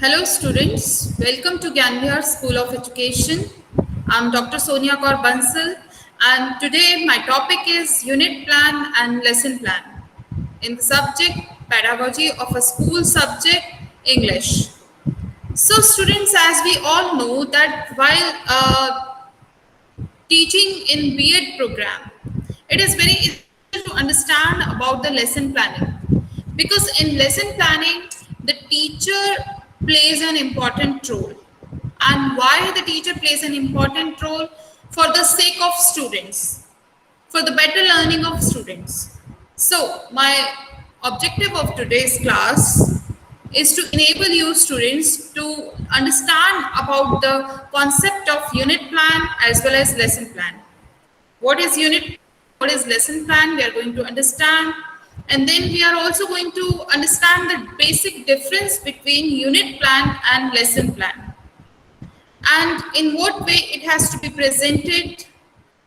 Hello students, welcome to Gyanvihar School of Education. I'm Dr. Sonia Kaur Bansal and today my topic is unit plan and lesson plan in the subject pedagogy of a school subject English. So students, as we all know that while teaching in B.Ed program, it is very essential to understand about the lesson planning because in lesson planning the teacher plays an important role. And why the teacher plays an important role? For the sake of students, for the better learning of students. So my objective of today's class is to enable you students to understand about the concept of unit plan as well as lesson plan. What is unit, what is lesson plan, we are going to understand. And then we are also going to understand the basic difference between unit plan and lesson plan. And in what way it has to be presented.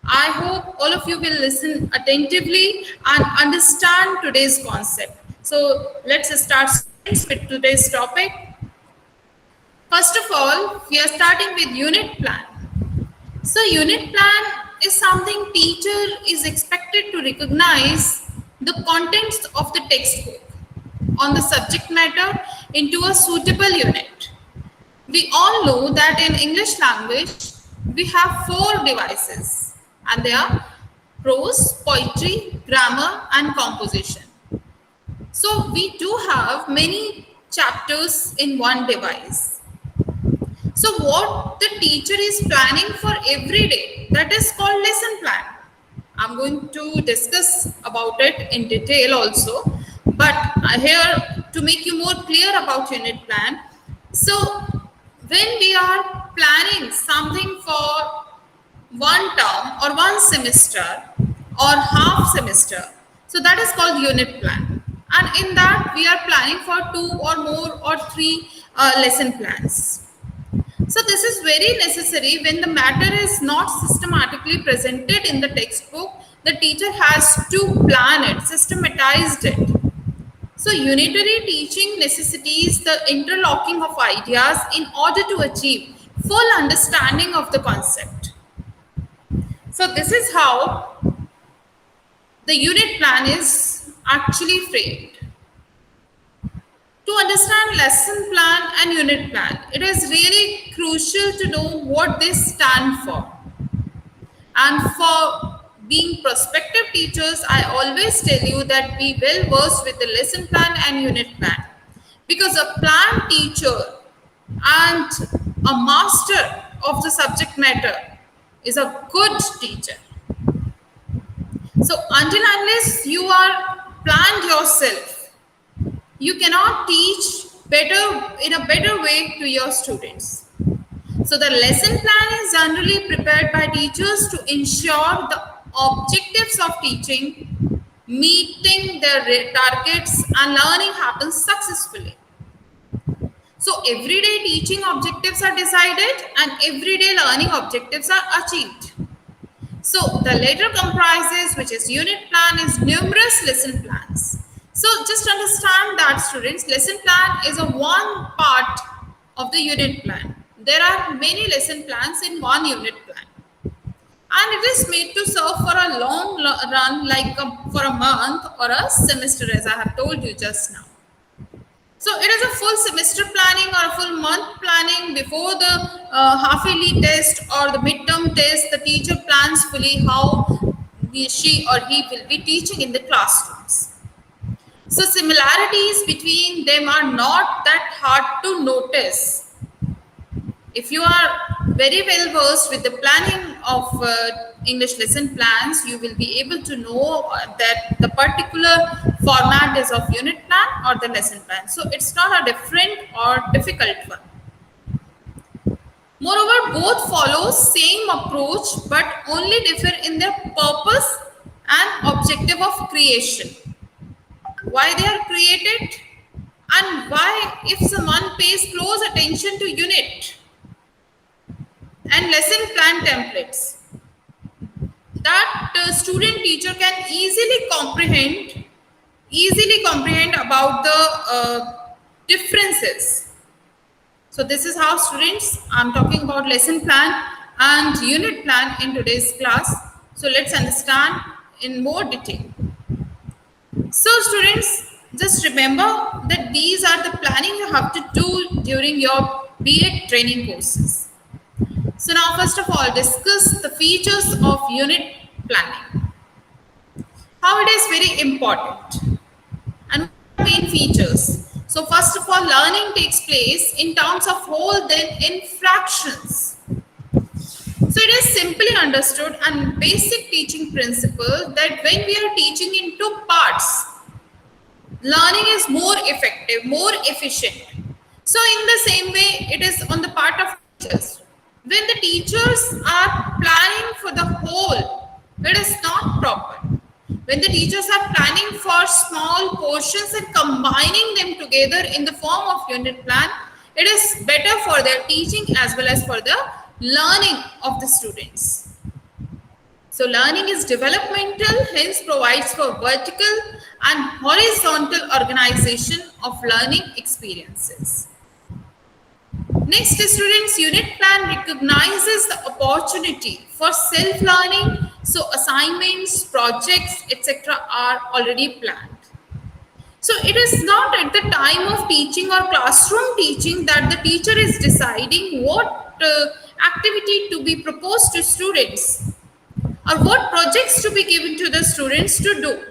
I hope all of you will listen attentively and understand today's concept. So let's start with today's topic. First of all, we are starting with unit plan. So unit plan is something teacher is expected to recognize the contents of the textbook on the subject matter into a suitable unit. We all know that in English language, we have 4 devices and they are prose, poetry, grammar and composition. So we do have many chapters in one device. So what the teacher is planning for every day, that is called lesson plan. I'm going to discuss about it in detail also, but here to make you more clear about unit plan. So when we are planning something for one term or one semester or half semester, so that is called unit plan. And in that we are planning for 2 or more or 3 lesson plans. So this is very necessary when the matter is not systematically presented in the textbook. The teacher has to plan it, systematize it. So unitary teaching necessitates the interlocking of ideas in order to achieve full understanding of the concept. So this is how the unit plan is actually framed. To understand lesson plan and unit plan, it is really crucial to know what they stand for. And for being prospective teachers, I always tell you that be well versed with the lesson plan and unit plan. Because a plan teacher and a master of the subject matter is a good teacher. So until unless you are planned yourself, you cannot teach better in a better way to your students. So the lesson plan is generally prepared by teachers to ensure the objectives of teaching, meeting their targets and learning happens successfully. So everyday teaching objectives are decided and everyday learning objectives are achieved. So the latter comprises, which is unit plan, is numerous lesson plans. So just understand that students, lesson plan is a one part of the unit plan. There are many lesson plans in one unit plan. And it is made to serve for a long run like for a month or a semester as I have told you just now. So it is a full semester planning or a full month planning before the half-yearly test or the midterm test. The teacher plans fully how she or he will be teaching in the classrooms. So similarities between them are not that hard to notice. If you are very well versed with the planning of English lesson plans, you will be able to know that the particular format is of unit plan or the lesson plan. So it's not a different or difficult one. Moreover, both follow same approach but only differ in their purpose and objective of creation. Why they are created and why if someone pays close attention to unit and lesson plan templates, that student teacher can easily comprehend about the differences So this is how students, I'm talking about lesson plan and unit plan in today's class. So let's understand in more detail. So students, just remember that these are the planning you have to do during your B.Ed training courses. So now first of all, discuss the features of unit planning. How it is very important and main features. So first of all, learning takes place in terms of whole, then in fractions. So it is simply understood and basic teaching principle that when we are teaching in two parts, learning is more effective, more efficient. So in the same way, it is on the part of teachers. When the teachers are planning for the whole, it is not proper. When the teachers are planning for small portions and combining them together in the form of unit plan, it is better for their teaching as well as for the learning of the students. So learning is developmental, hence provides for vertical and horizontal organization of learning experiences. Next, students, unit plan recognizes the opportunity for self-learning. So assignments, projects, etc. are already planned. So it is not at the time of teaching or classroom teaching that the teacher is deciding what activity to be proposed to students or what projects to be given to the students to do.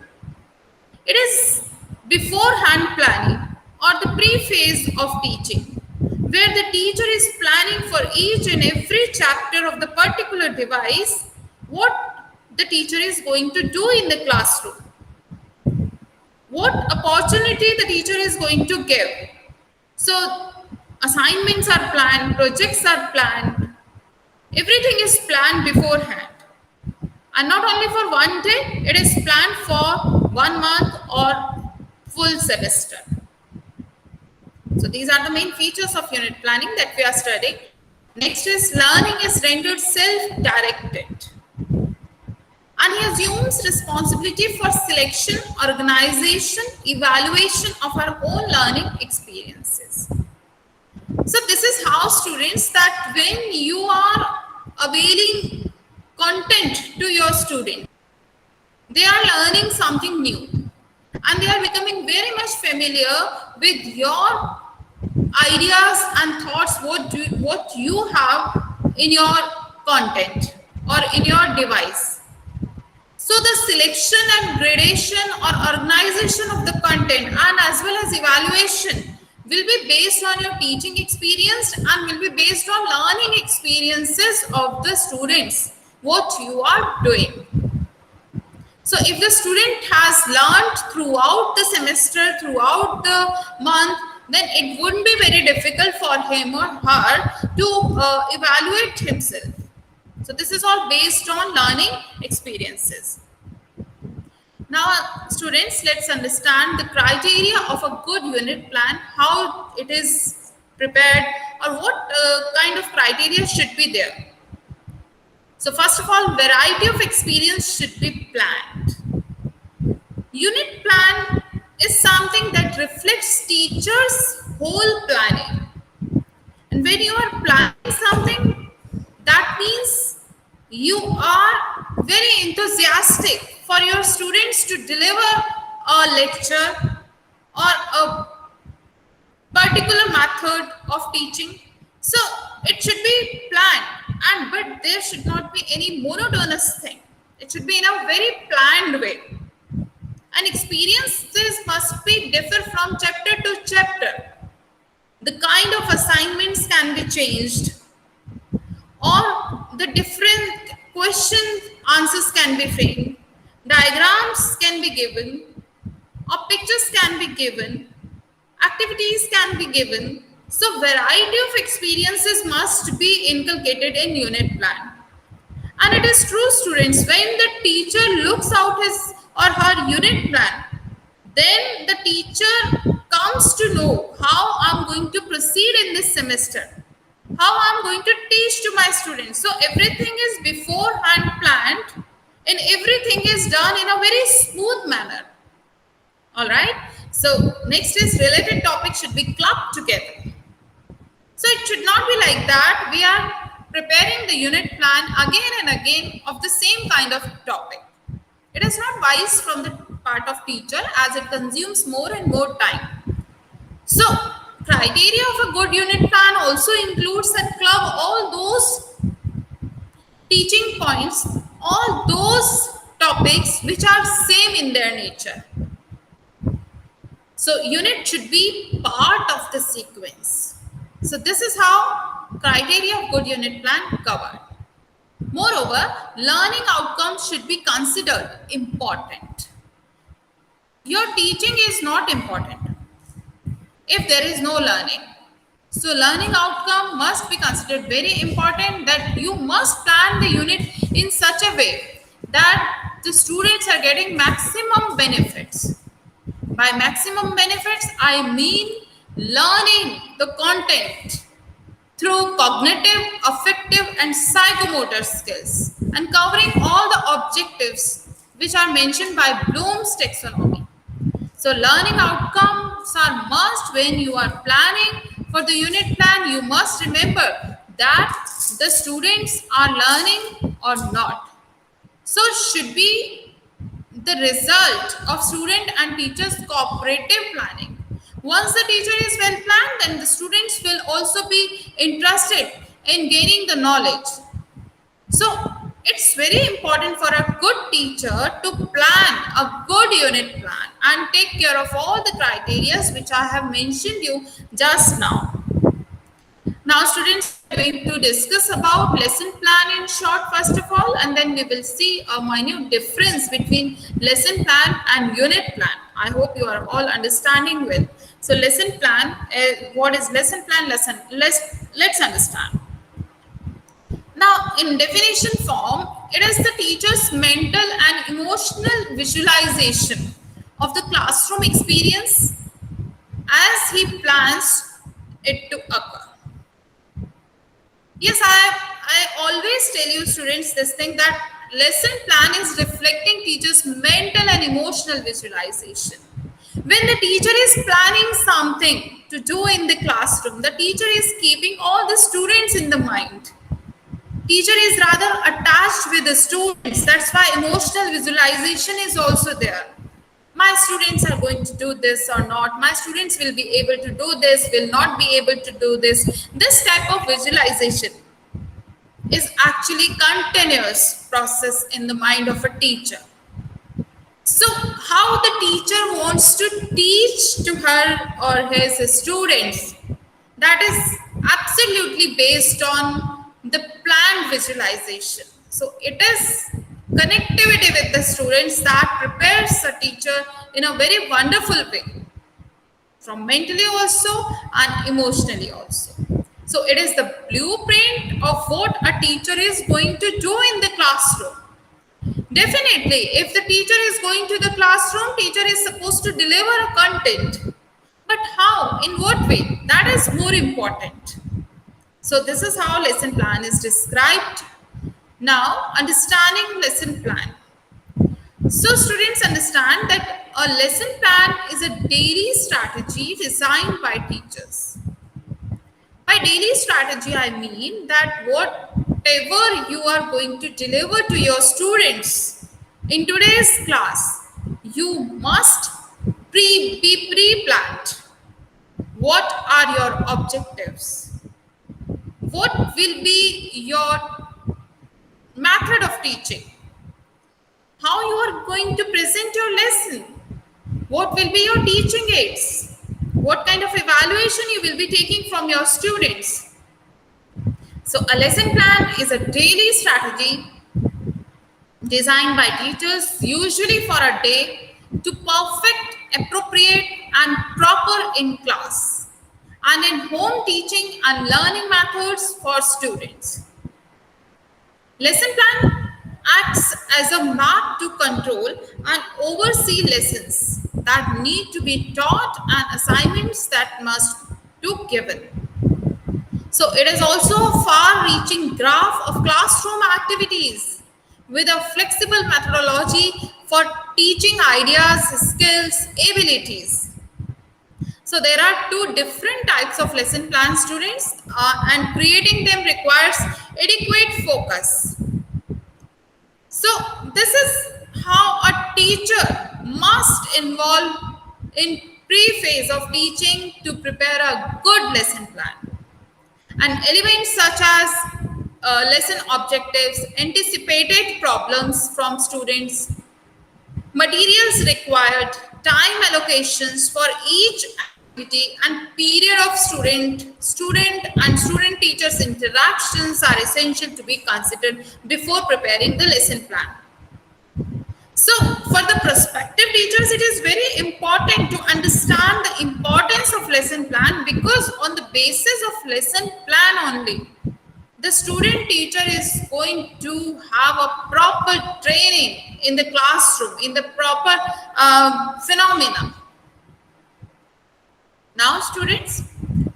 It is beforehand planning or the pre-phase of teaching, where the teacher is planning for each and every chapter of the particular device what the teacher is going to do in the classroom, what opportunity the teacher is going to give. So assignments are planned, projects are planned, everything is planned beforehand. And not only for one day, it is planned for 1 month or full semester. So these are the main features of unit planning that we are studying. Next is learning is rendered self-directed. And he assumes responsibility for selection, organization, evaluation of our own learning experiences. So this is how students, that when you are availing content to your student, they are learning something new and they are becoming very much familiar with your ideas and thoughts, what you have in your content or in your device. So the selection and gradation or organization of the content and as well as evaluation will be based on your teaching experience and will be based on learning experiences of the students, what you are doing. So if the student has learned throughout the semester, throughout the month, then it wouldn't be very difficult for him or her to evaluate himself. So this is all based on learning experiences. Now, students, let's understand the criteria of a good unit plan, how it is prepared or what kind of criteria should be there. So first of all, variety of experience should be planned. Unit plan is something that reflects teachers' whole planning. And when you are planning something, that means you are very enthusiastic for your students to deliver a lecture or a particular method of teaching. So it should be planned, but there should not be any monotonous thing. It should be in a very planned way. And experiences must be differ from chapter to chapter. The kind of assignments can be changed, or the different question answers can be framed, diagrams can be given, or pictures can be given, activities can be given. So variety of experiences must be inculcated in unit plan. And it is true, students, when the teacher looks out his or her unit plan, then the teacher comes to know how I'm going to proceed in this semester, how I'm going to teach to my students. So everything is beforehand planned and everything is done in a very smooth manner. All right. So next is related topic should be clubbed together. So it should not be like that. We are preparing the unit plan again and again of the same kind of topic. It is not wise from the part of teacher as it consumes more and more time. So criteria of a good unit plan also includes that club all those teaching points, all those topics which are same in their nature. So unit should be part of the sequence. So this is how criteria of good unit plan covered. Moreover, learning outcomes should be considered important. Your teaching is not important if there is no learning. So learning outcome must be considered very important, that you must plan the unit in such a way that the students are getting maximum benefits. By maximum benefits, I mean learning the content through cognitive, affective, and psychomotor skills, and covering all the objectives which are mentioned by Bloom's taxonomy. So learning outcomes are must when you are planning for the unit plan. You must remember that the students are learning or not. So should be the result of student and teachers cooperative planning. Once the teacher is well planned, then the students will also be interested in gaining the knowledge. So it's very important for a good teacher to plan a good unit plan and take care of all the criteria which I have mentioned you just now. Now students are going to discuss about lesson plan in short first of all, and then we will see a minute difference between lesson plan and unit plan. I hope you are all understanding well. So lesson plan, what is lesson plan? Let's understand. Now, in definition form, it is the teacher's mental and emotional visualization of the classroom experience as he plans it to occur. Yes, I always tell you students this thing, that lesson plan is reflecting teacher's mental and emotional visualization. When the teacher is planning something to do in the classroom, the teacher is keeping all the students in the mind. Teacher is rather attached with the students. That's why emotional visualization is also there. My students are going to do this or not. My students will be able to do this, will not be able to do this. This type of visualization is actually continuous process in the mind of a teacher. So how the teacher wants to teach to her or his students, that is absolutely based on the planned visualization. So it is connectivity with the students that prepares a teacher in a very wonderful way, from mentally also and emotionally also. So it is the blueprint of what a teacher is going to do in the classroom. Definitely, if the teacher is going to the classroom, teacher is supposed to deliver a content. But how? In what way? That is more important. So this is how lesson plan is described. Now, understanding lesson plan. So students understand that a lesson plan is a daily strategy designed by teachers. By daily strategy, I mean that whatever you are going to deliver to your students in today's class, you must be pre-planned. What are your objectives? What will be your method of teaching? How you are going to present your lesson? What will be your teaching aids? What kind of evaluation you will be taking from your students? So a lesson plan is a daily strategy designed by teachers, usually for a day, to perfect, appropriate, and proper in class and in home teaching and learning methods for students. Lesson plan acts as a map to control and oversee lessons that need to be taught and assignments that must be given. So it is also a far-reaching graph of classroom activities with a flexible methodology for teaching ideas, skills, abilities. So there are two different types of lesson plan, students, and creating them requires adequate focus. So this is how a teacher must involve in pre-phase of teaching to prepare a good lesson plan. And elements such as lesson objectives, anticipated problems from students, materials required, time allocations for each activity, and period of student and student teachers interactions are essential to be considered before preparing the lesson plan. So for the prospective teachers, it is very important to understand the importance of lesson plan, because on the basis of lesson plan only, the student teacher is going to have a proper training in the classroom, in the proper phenomena. Now students,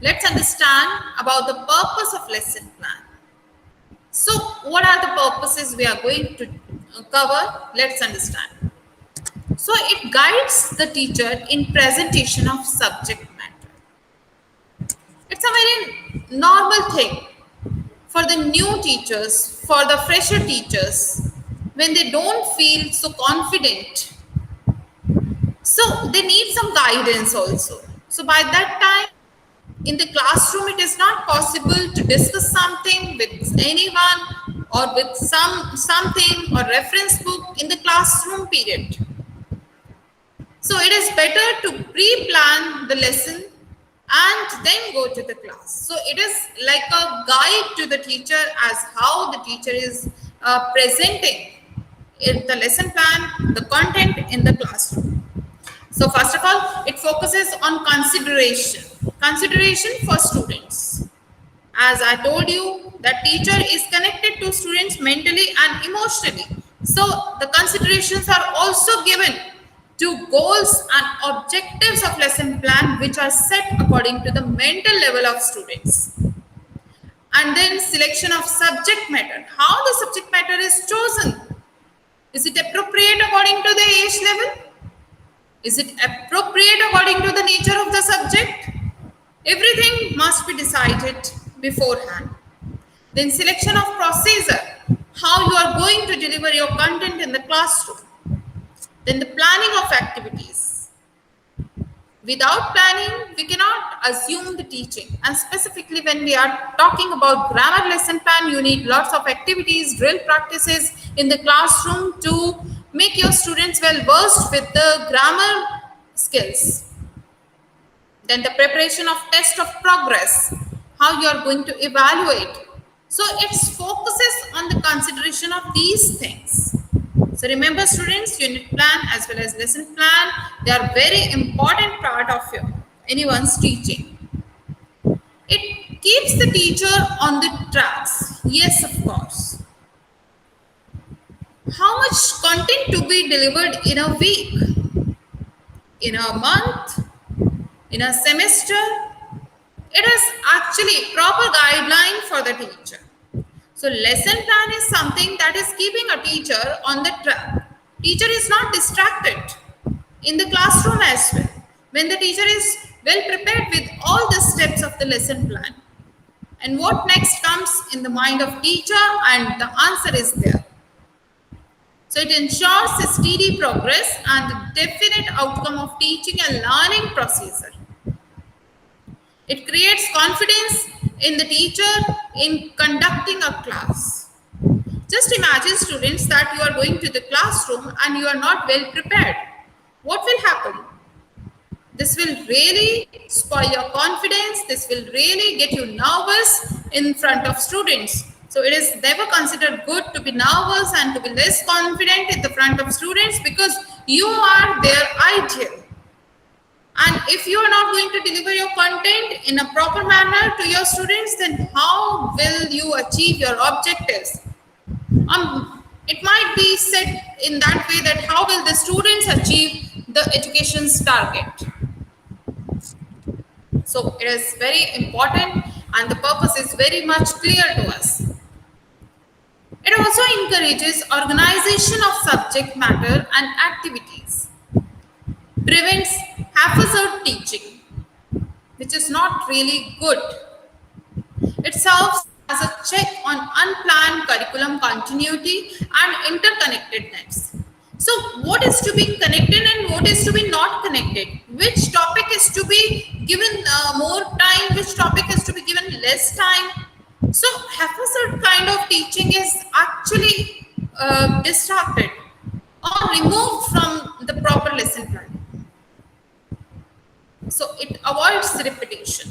let's understand about the purpose of lesson plan. So what are the purposes we are going to cover? Let's understand. So it guides the teacher in presentation of subject matter. It's a very normal thing for the new teachers, for the fresher teachers, when they don't feel so confident. So they need some guidance also. So by that time, in the classroom, it is not possible to discuss something with anyone or with something or reference book in the classroom period. So it is better to pre-plan the lesson and then go to the class. So it is like a guide to the teacher as how the teacher is presenting in the lesson plan, the content in the classroom. So first of all, it focuses on consideration for students. As I told you, that teacher is connected to students mentally and emotionally. So the considerations are also given to goals and objectives of lesson plan, which are set according to the mental level of students. And then selection of subject matter. How the subject matter is chosen. Is it appropriate according to the age level? Is it appropriate according to the nature of the subject? Everything must be decided beforehand. Then selection of procedure, how you are going to deliver your content in the classroom. Then the planning of activities. Without planning, we cannot assume the teaching. And specifically when we are talking about grammar lesson plan, you need lots of activities, drill practices in the classroom to make your students well versed with the grammar skills. Then the preparation of test of progress, how you are going to evaluate. So it focuses on the consideration of these things. So remember students, unit plan as well as lesson plan, they are very important part of anyone's teaching. It keeps the teacher on the tracks. Yes, of course. How much content to be delivered in a week, in a month, in a semester? It is actually proper guideline for the teacher. So lesson plan is something that is keeping a teacher on the track. Teacher is not distracted in the classroom as well, when the teacher is well prepared with all the steps of the lesson plan. And what next comes in the mind of teacher, and the answer is there. So it ensures a steady progress and the definite outcome of teaching and learning procedure. It creates confidence in the teacher in conducting a class. Just imagine students that you are going to the classroom and you are not well prepared. What will happen? This will really spoil your confidence. This will really get you nervous in front of students. So it is never considered good to be nervous and to be less confident in the front of students, because you are their ideal. And if you are not going to deliver your content in a proper manner to your students, then how will you achieve your objectives? It might be said in that way that how will the students achieve the education's target? So it is very important and the purpose is very much clear to us. It also encourages organization of subject matter and activities, prevents haphazard teaching, which is not really good. It serves as a check on unplanned curriculum continuity and interconnectedness. So, what is to be connected and what is to be not connected? Which topic is to be given more time? Which topic is to be given less time? So, haphazard kind of teaching is actually distracted or removed from the proper lesson plan. So, it avoids repetition.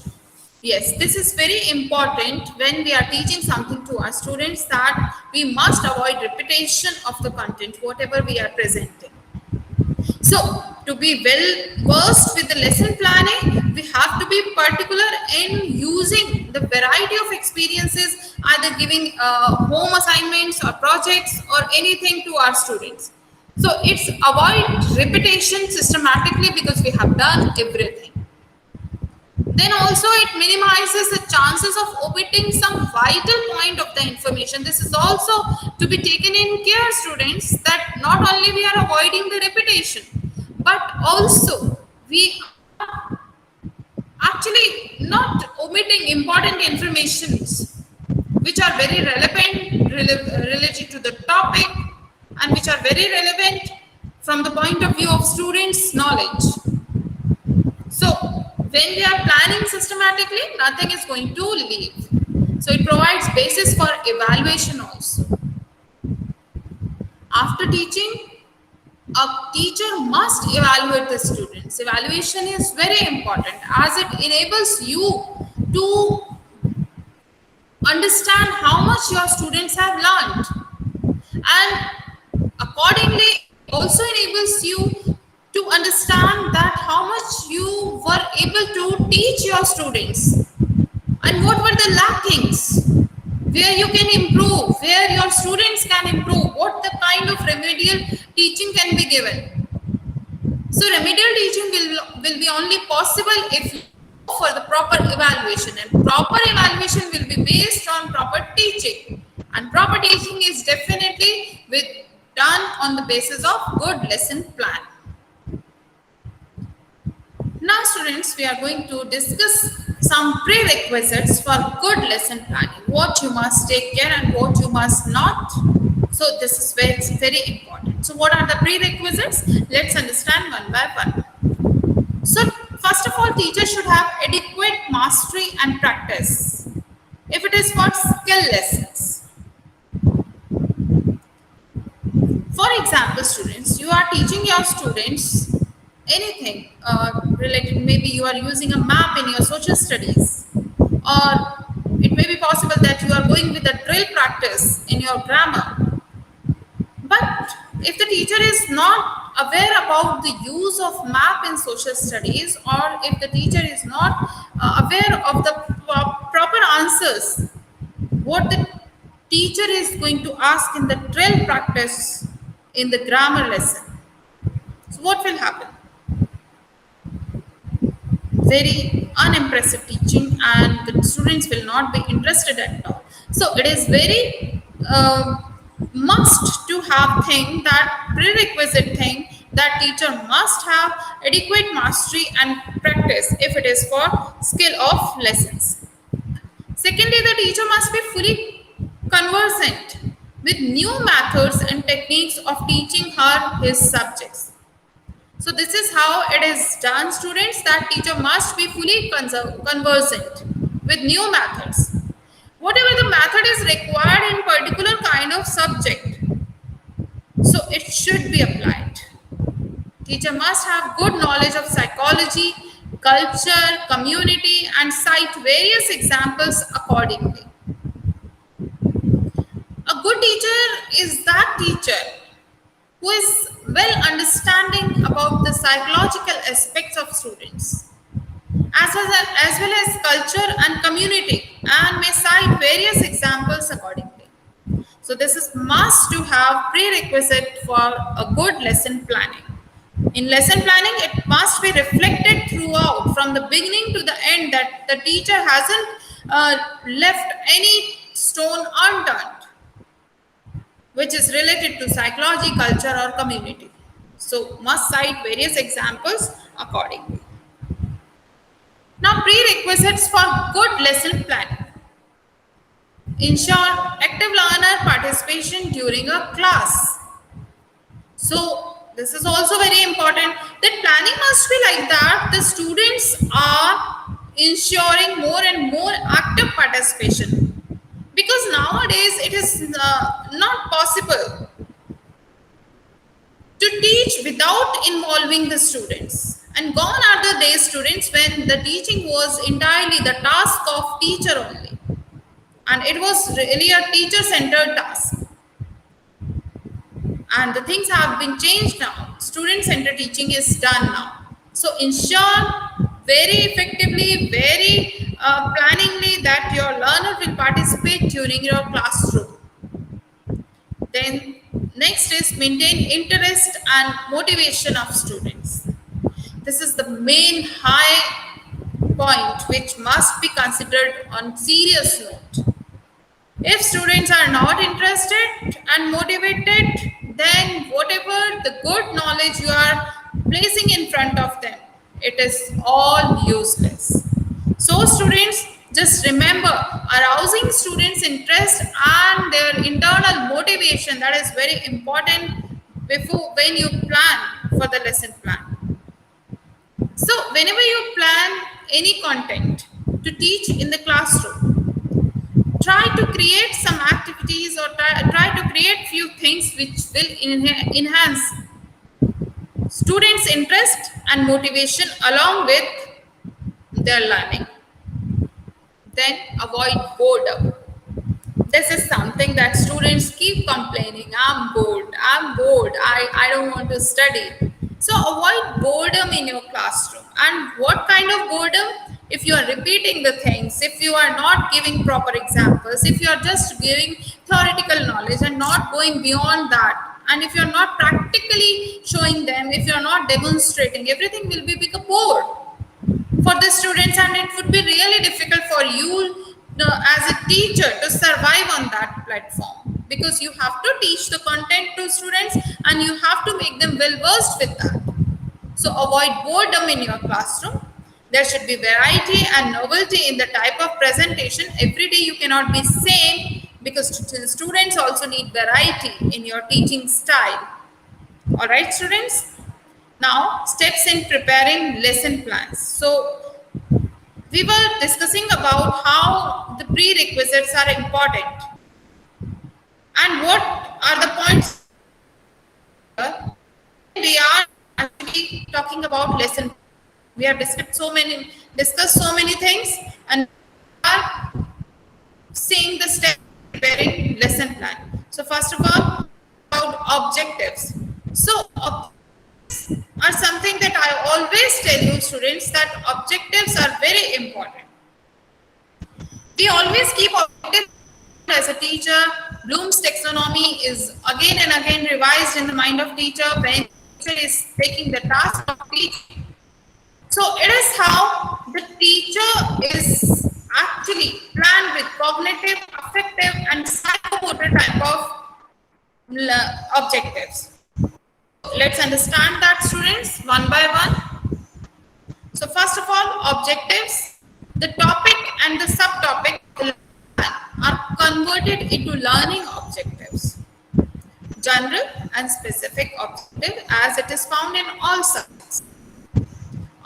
Yes, this is very important when we are teaching something to our students, that we must avoid repetition of the content, whatever we are presenting. So, to be well versed with the lesson planning, we have to be particular in using the variety of experiences, either giving home assignments or projects or anything to our students. So, it's avoid repetition systematically because we have done everything. Then also it minimizes the chances of omitting some vital point of the information. This is also to be taken in care, students, that not only we are avoiding the repetition, but also we are actually not omitting important informations which are very relevant related to the topic and which are very relevant from the point of view of students' knowledge. So, when we are planning systematically, nothing is going to leave. So, it provides basis for evaluation also. After teaching, a teacher must evaluate the students. Evaluation is very important as it enables you to understand how much your students have learned, and accordingly also enables you to understand that how much you were able to teach your students and what were the lackings, where you can improve, where your students can improve, what the kind of remedial teaching can be given. So remedial teaching will be only possible if you go for the proper evaluation, and proper evaluation will be based on proper teaching, and proper teaching is definitely done on the basis of good lesson plan. Now students, we are going to discuss some prerequisites for good lesson planning, what you must take care and what you must not. So this is very important. So what are the prerequisites? Let's understand one by one. So first of all, teachers should have adequate mastery and practice if it is for skill lessons. For example, students, you are teaching your students anything related, maybe you are using a map in your social studies, or it may be possible that you are going with a drill practice in your grammar. But if the teacher is not aware about the use of map in social studies, or if the teacher is not aware of the proper answers, what the teacher is going to ask in the drill practice in the grammar lesson, so what will happen? Very unimpressive teaching, and the students will not be interested at all. So it is very must to have thing, that prerequisite thing, that teacher must have adequate mastery and practice if it is for skill of lessons. Secondly, the teacher must be fully conversant with new methods and techniques of teaching her his subjects. So this is how it is done, students, that teacher must be fully conversant with new methods. Whatever the method is required in particular kind of subject, so it should be applied. Teacher must have good knowledge of psychology, culture, community, and cite various examples accordingly. A good teacher is that teacher who is well understanding about the psychological aspects of students, as well as culture and community, and may cite various examples accordingly. So this is must to have prerequisite for a good lesson planning. In lesson planning, it must be reflected throughout, from the beginning to the end, that the teacher hasn't left any stone unturned, which is related to psychology, culture, or community. So must cite various examples accordingly. Now, prerequisites for good lesson planning. Ensure active learner participation during a class. So this is also very important that planning must be like that. The students are ensuring more and more active participation, because nowadays it is not possible to teach without involving the students. And gone are the days, students, when the teaching was entirely the task of teacher only, and it was really a teacher centered task. And the things have been changed now. Student centered teaching is done now. So ensure very effectively, very planningly that your learner will participate during your classroom. Then next is maintain interest and motivation of students. This is the main high point which must be considered on serious note. If students are not interested and motivated, then whatever the good knowledge you are placing in front of them, it is all useless. So students, just remember, arousing students' interest and their internal motivation, that is very important before when you plan for the lesson plan. So whenever you plan any content to teach in the classroom, try to create some activities or try to create few things which will enhance students' interest and motivation along with their learning. Then avoid boredom. This is something that students keep complaining. I'm bored. I don't want to study. So avoid boredom in your classroom. And what kind of boredom? If you are repeating the things, if you are not giving proper examples, if you are just giving theoretical knowledge and not going beyond that, and if you are not practically showing them, if you are not demonstrating, everything will become bored for the students, and it would be really difficult for you as a teacher to survive on that platform, because you have to teach the content to students and you have to make them well versed with that. So avoid boredom in your classroom. There should be variety and novelty in the type of presentation. Every day you cannot be same, because students also need variety in your teaching style. All right, students. Now, steps in preparing lesson plans. So, we were discussing about how the prerequisites are important and what are the points. We are actually talking about lesson. We have discussed so many things, and we are seeing the steps in preparing lesson plan. So, first of all, about objectives. So, are something that I always tell you, students, that objectives are very important. We always keep objectives as a teacher. Bloom's taxonomy is again and again revised in the mind of teacher when teacher is taking the task of teaching. So it is how the teacher is actually planned with cognitive, affective, and psychomotor type of objectives. Let's understand that, students, one by one. So first of all, objectives, the topic and the subtopic are converted into learning objectives. General and specific objective as it is found in all subjects.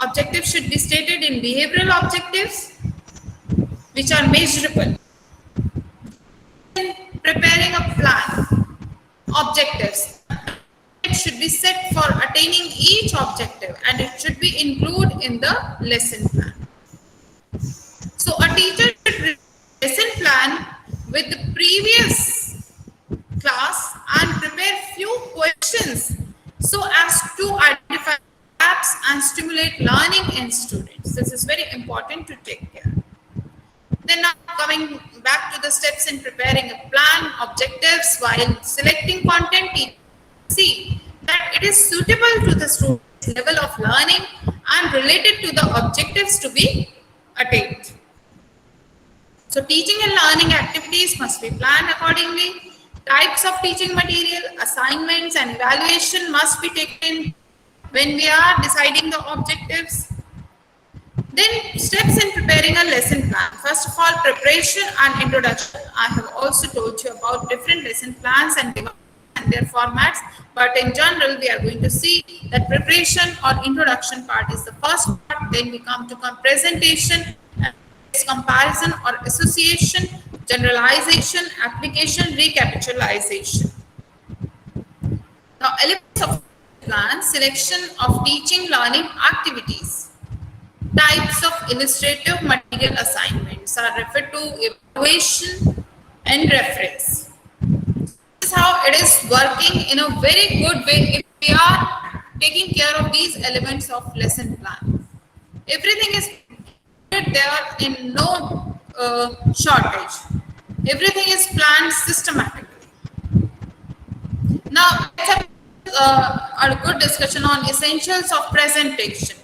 Objectives should be stated in behavioral objectives which are measurable. In preparing a plan, objectives, it should be set for attaining each objective and it should be included in the lesson plan. So a teacher should review lesson plan with the previous class and prepare few questions so as to identify gaps and stimulate learning in students. This is very important to take care. Then now coming back to the steps in preparing a plan, objectives while selecting content, see that it is suitable to the student's level of learning and related to the objectives to be attained. So teaching and learning activities must be planned accordingly. Types of teaching material, assignments and evaluation must be taken when we are deciding the objectives. Then steps in preparing a lesson plan. First of all, preparation and introduction. I have also told you about different lesson plans and their formats, but in general we are going to see that preparation or introduction part is the first part. Then we come to presentation, comparison or association, generalization, application, recapitalization. Now, elements of plan: selection of teaching learning activities. Types of illustrative material assignments are referred to evaluation and reference. This is how it is working in a very good way if we are taking care of these elements of lesson plan. Everything is there in no shortage. Everything is planned systematically. Now, let's have a good discussion on essentials of presentation.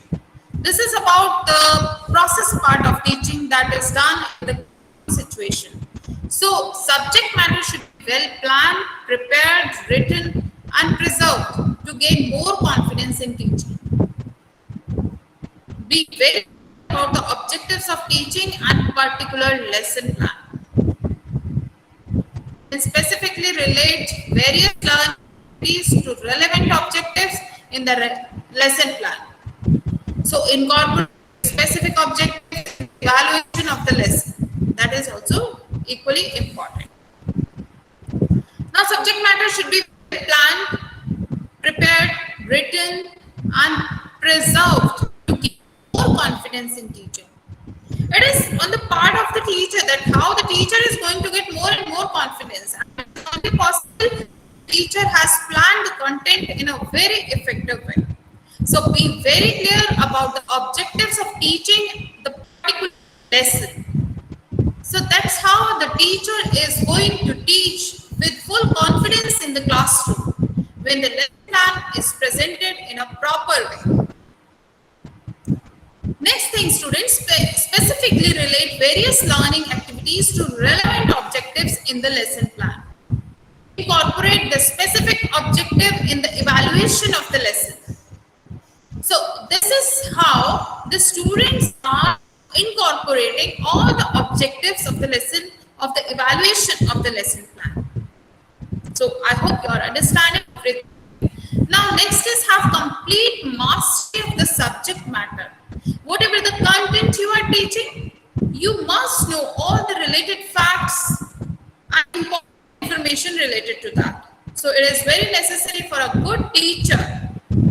This is about the process part of teaching that is done in the situation. So, subject matter should be well planned, prepared, written, and preserved to gain more confidence in teaching. Be very about the objectives of teaching and particular lesson plan. And specifically relate various learning activities to relevant objectives in the lesson plan. So incorporate specific objective evaluation of the lesson. That is also equally important. Now, subject matter should be planned, prepared, written, and preserved to give more confidence in teaching. It is on the part of the teacher that how the teacher is going to get more and more confidence. And it's only possible the teacher has planned the content in a very effective way. So be very clear about the objectives of teaching the particular lesson. So that's how the teacher is going to teach with full confidence in the classroom when the lesson plan is presented in a proper way. Next thing, students specifically relate various learning activities to relevant objectives in the lesson plan. Incorporate the specific objective in the evaluation of the lesson. So this is how the students are incorporating all the objectives of the lesson, of the evaluation of the lesson plan. So I hope you are understanding everything. Now next is have complete mastery of the subject matter. Whatever the content you are teaching, you must know all the related facts and important information related to that. So it is very necessary for a good teacher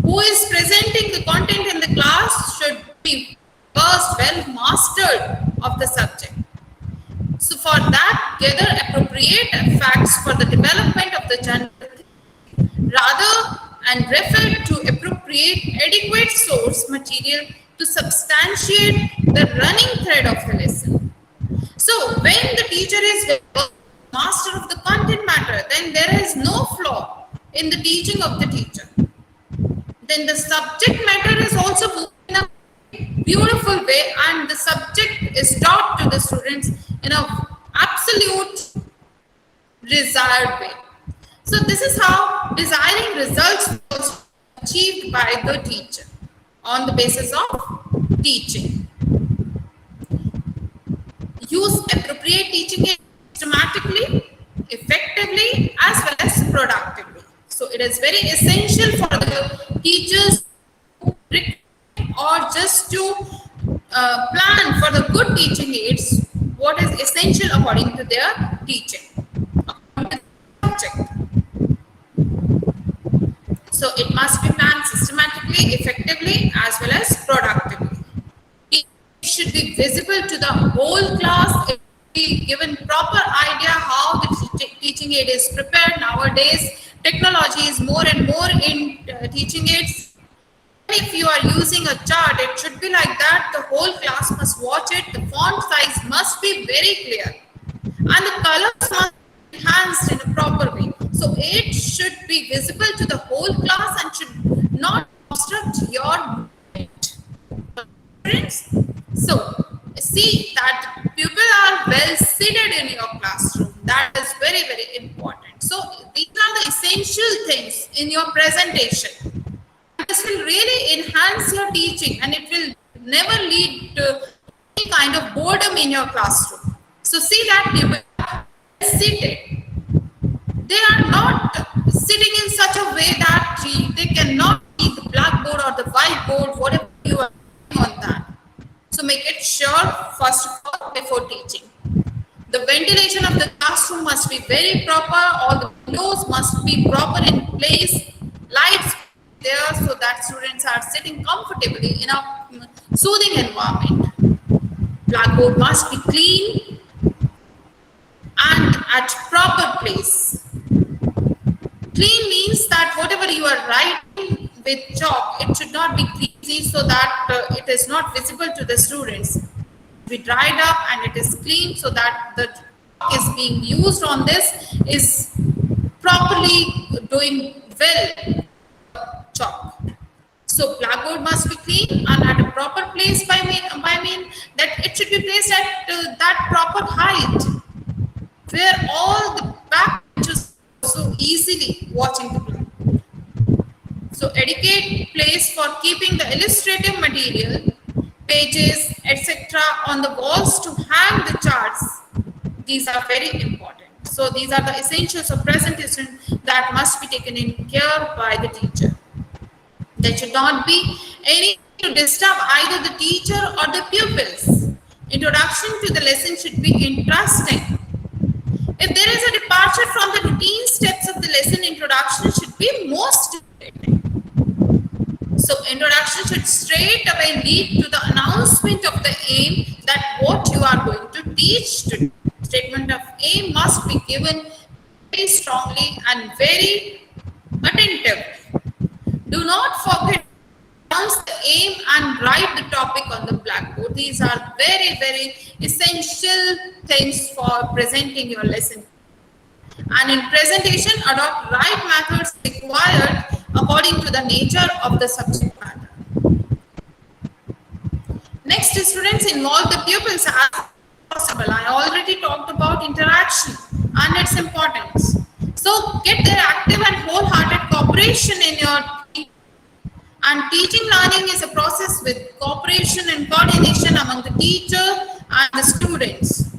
who is presenting the content in the class should be first well mastered of the subject. So for that, gather appropriate facts for the development of the general rather and refer to appropriate adequate source material to substantiate the running thread of the lesson. So when the teacher is master of the content matter, then there is no flaw in the teaching of the teacher. Then the subject matter is also moved in a beautiful way and the subject is taught to the students in an absolute desired way. So this is how desiring results was achieved by the teacher on the basis of teaching. Use appropriate teaching aids systematically, effectively, as well as productively. So it is very essential for the teachers or just to plan for the good teaching aids what is essential according to their teaching. So it must be planned systematically, effectively, as well as productively. It should be visible to the whole class. It should be given proper idea how the teaching aid is prepared. Nowadays, technology is more and more in teaching aids. If you are using a chart, it should be like that. The whole class must watch it. The font size must be very clear. And the colors must be enhanced in a proper way. So it should be visible to the whole class and should not obstruct your movement. So see that people are well seated in your classroom. That is very, very important. So these are the essential things in your presentation. This will really enhance your teaching and it will never lead to any kind of boredom in your classroom. So see that people are seated. They are not sitting in such a way that they cannot see the blackboard or the whiteboard, whatever you are doing on that. So make it sure first of all before teaching. The ventilation of the classroom must be very proper. All the windows must be proper in place. Lights there so that students are sitting comfortably in a soothing environment. Blackboard must be clean and at proper place. Clean means that whatever you are writing with chalk, it should not be greasy so that it is not visible to the students. Be dried up and it is clean so that the chalk is being used on this is properly doing well chalk. So blackboard must be clean and at a proper place by mean that it should be placed at that proper height where all the back benches so easily watching the blackboard. So adequate place for keeping the illustrative material, pages, etc. on the walls to hang the charts. These are very important. So these are the essentials of presentation that must be taken in care by the teacher. There should not be anything to disturb either the teacher or the pupils. Introduction to the lesson should be interesting. If there is a departure from the routine steps of the lesson, introduction should be most stimulating. So introduction should straight away lead to the announcement of the aim that what you are going to teach today. Statement of aim must be given very strongly and very attentive. Do not forget to announce the aim and write the topic on the blackboard. These are very, very essential things for presenting your lesson. And in presentation, adopt right methods required according to the nature of the subject matter. Next, students, involve the pupils as possible. I already talked about interaction and its importance. So get their active and wholehearted cooperation in your teaching. And teaching learning is a process with cooperation and coordination among the teacher and the students.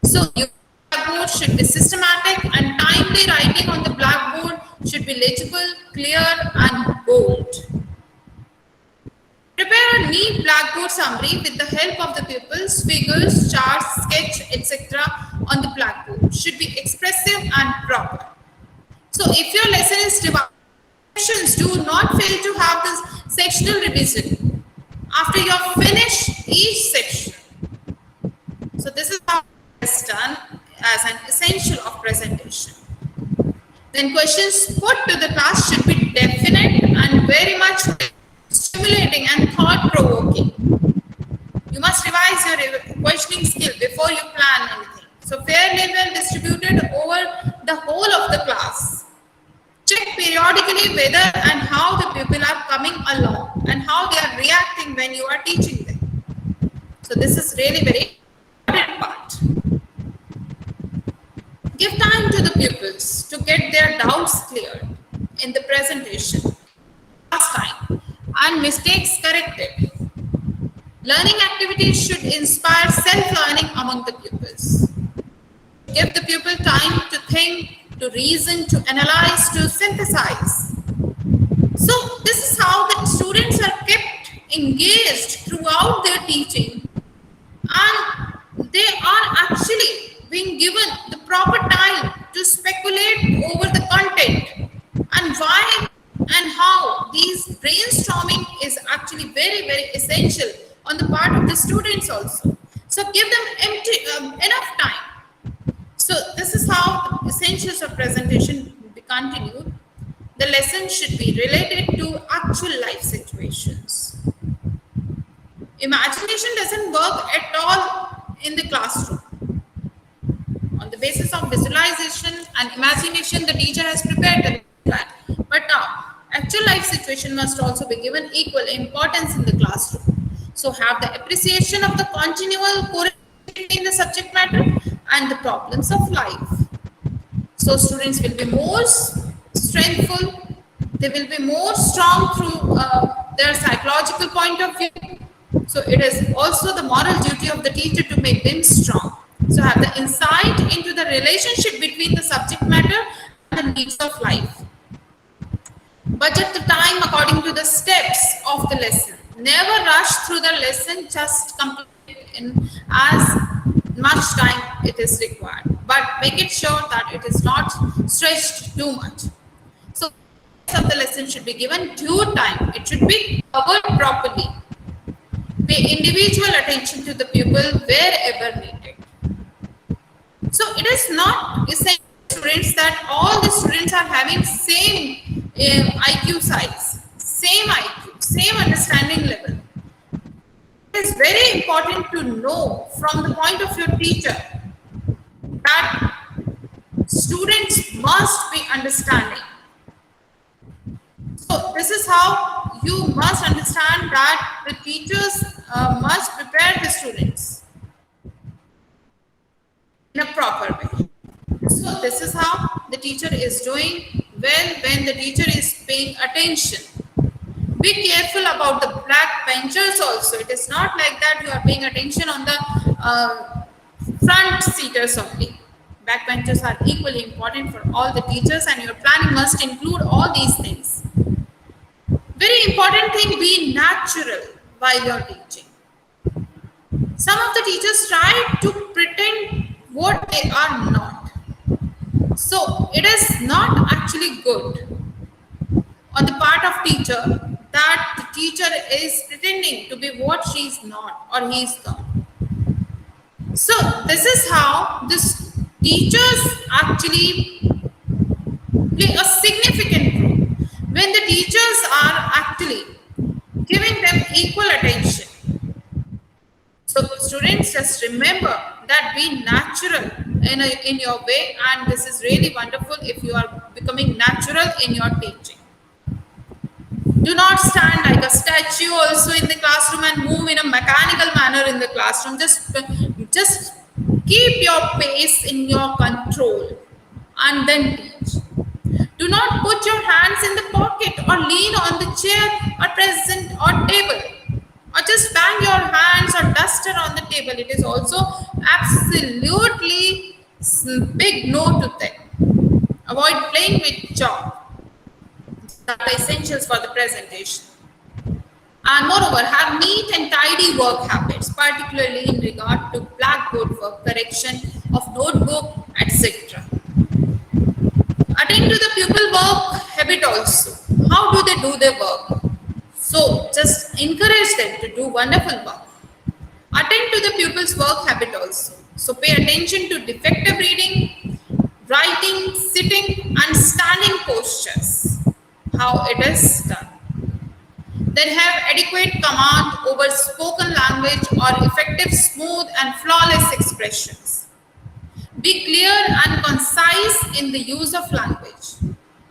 So your blackboard should be systematic and timely writing on the blackboard should be legible, clear and bold. Prepare a neat blackboard summary with the help of the pupils, figures, charts, sketch, etc. on the blackboard. Should be expressive and proper. So if your lesson is divided into sections, do not fail to have this sectional revision after you have finished each section. So this is how it is done as an essential of presentation. Then questions put to the class should be definite and very much stimulating and thought-provoking. You must revise your questioning skill before you plan anything. So fairly well distributed over the whole of the class. Check periodically whether and how the pupil are coming along and how they are reacting when you are teaching them. So this is really very important part. Give time to the pupils to get their doubts cleared in the presentation, last time, and mistakes corrected. Learning activities should inspire self-learning among the pupils. Give the pupil time to think, to reason, to analyze, to synthesize. So this is how the students are kept engaged throughout their teaching, and they are actually being given the proper time to speculate over the content and why and how. These brainstorming is actually very, very essential on the part of the students also. So give them enough time. So this is how the essentials of presentation will be continued. The lesson should be related to actual life situations. Imagination doesn't work at all in the classroom. On the basis of visualization and imagination, the teacher has prepared the plan. But now, actual life situation must also be given equal importance in the classroom. So have the appreciation of the continual correlation in the subject matter and the problems of life. So students will be more strengthful, they will be more strong through their psychological point of view, So it is also the moral duty of the teacher to make them strong. So have the insight into the relationship between the subject matter and the needs of life. Budget the time according to the steps of the lesson. Never rush through the lesson, just complete it in as much time it is required. But make it sure that it is not stretched too much. So of the lesson should be given due time. It should be covered properly. Pay individual attention to the pupil wherever needed. So it is not essential students that all the students are having same IQ size, same IQ, same understanding level. It is very important to know from the point of your teacher that students must be understanding. So this is how you must understand that the teachers must prepare the students in a proper way. So this is how the teacher is doing well when the teacher is paying attention. Be careful about the black benchers also. It is not like that you are paying attention on the front seaters only. Backbenchers are equally important for all the teachers, and your planning must include all these things. Very important thing, be natural while you're teaching. Some of the teachers try to pretend what they are not. So it is not actually good on the part of teacher that the teacher is pretending to be what she is not or he is not. So this is how this teachers actually play a significant role when the teachers are actually giving them equal attention. So students, just remember that be natural in your way, and this is really wonderful if you are becoming natural in your teaching. Do not stand like a statue also in the classroom and move in a mechanical manner in the classroom. Just keep your pace in your control and then teach. Do not put your hands in the pocket or lean on the chair or present or table, or just bang your hands or duster on the table. It is also absolutely big no to them. Avoid playing with chalk. Are the essentials for the presentation. And moreover, have neat and tidy work habits, particularly in regard to blackboard work, correction of notebook, etc. Attend to the pupil work habit also. How do they do their work? So just encourage them to do wonderful work. Attend to the pupil's work habit also. So pay attention to defective reading, writing, sitting and standing postures. How it is done. Then have adequate command over spoken language or effective, smooth and flawless expressions. Be clear and concise in the use of language.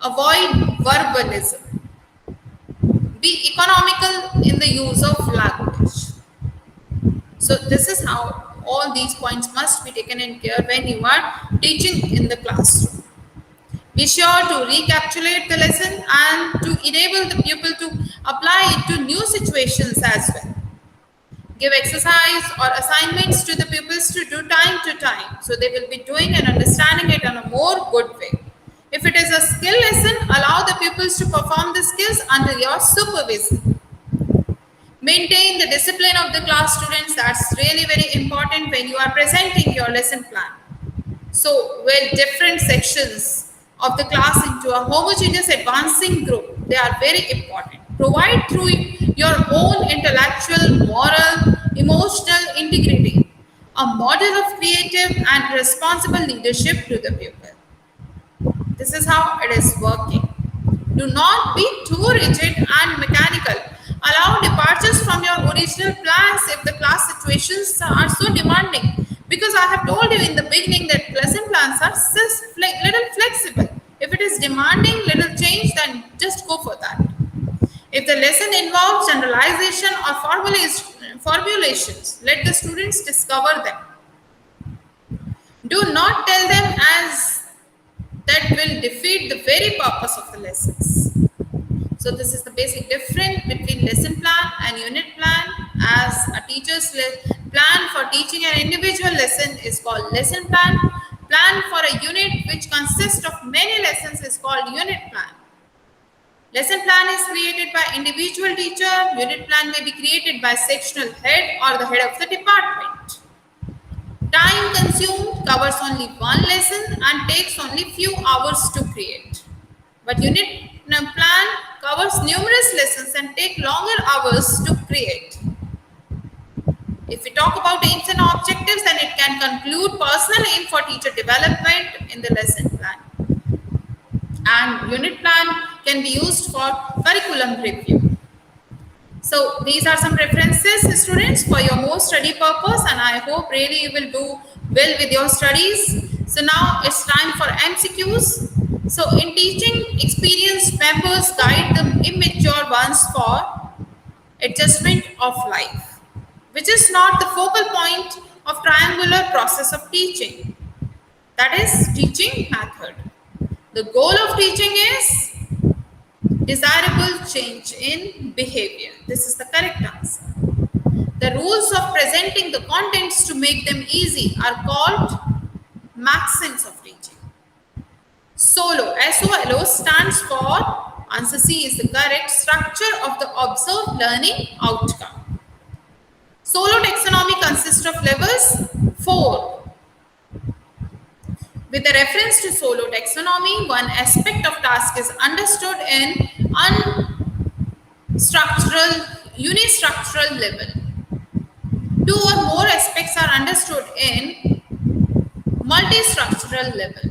Avoid verbalism. Be economical in the use of language. So this is how all these points must be taken in care when you are teaching in the classroom. Be sure to recapitulate the lesson and to enable the pupil to apply it to new situations as well. Give exercise or assignments to the pupils to do time to time, so they will be doing and understanding it in a more good way. If it is a skill lesson, allow the pupils to perform the skills under your supervision. Maintain the discipline of the class, students. That's really very important when you are presenting your lesson plan. So with different sections of the class into a homogeneous advancing group, they are very important. Provide through your own intellectual, moral, emotional integrity a model of creative and responsible leadership to the pupil. This is how it is working. Do not be too rigid and mechanical. Allow departures from your original plans if the class situations are so demanding. Because I have told you in the beginning that lesson plans are little flexible. If it is demanding little change, then just go for that. If the lesson involves generalization or formulations, let the students discover them. Do not tell them as that will defeat the very purpose of the lessons. So this is the basic difference between lesson plan and unit plan as a teacher's plan for teaching an individual lesson is called lesson plan. Plan for a unit which consists of many lessons is called unit plan. Lesson plan is created by individual teacher. Unit plan may be created by sectional head or the head of the department. Time consumed covers only one lesson and takes only few hours to create. But unit plan covers numerous lessons and take longer hours to create. If we talk about aims and objectives, then it can conclude personal aim for teacher development in the lesson plan. And unit plan can be used for curriculum review. So these are some references, students, for your more study purpose, and I hope really you will do well with your studies. So now it's time for MCQs. So in teaching, experienced members guide the immature ones for adjustment of life, which is not the focal point of triangular process of teaching. That is teaching method. The goal of teaching is desirable change in behavior. This is the correct answer. The rules of presenting the contents to make them easy are called maxims of teaching. SOLO, SOLO stands for, answer C is the correct, structure of the observed learning outcome. SOLO taxonomy consists of levels 4. With a reference to SOLO taxonomy, one aspect of task is understood in unistructural level. Two or more aspects are understood in multistructural level.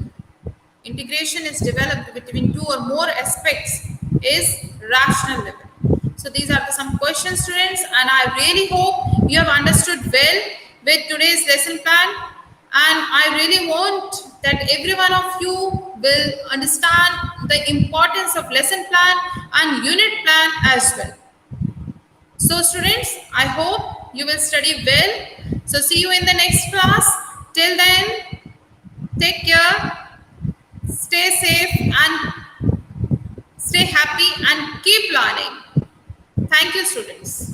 Integration is developed between two or more aspects is rational level. So these are some questions, students, and I really hope you have understood well with today's lesson plan, and I really want that every one of you will understand the importance of lesson plan and unit plan as well. So students, I hope you will study well. So see you in the next class. Till then, take care, stay safe and stay happy and keep learning. Thank you, students.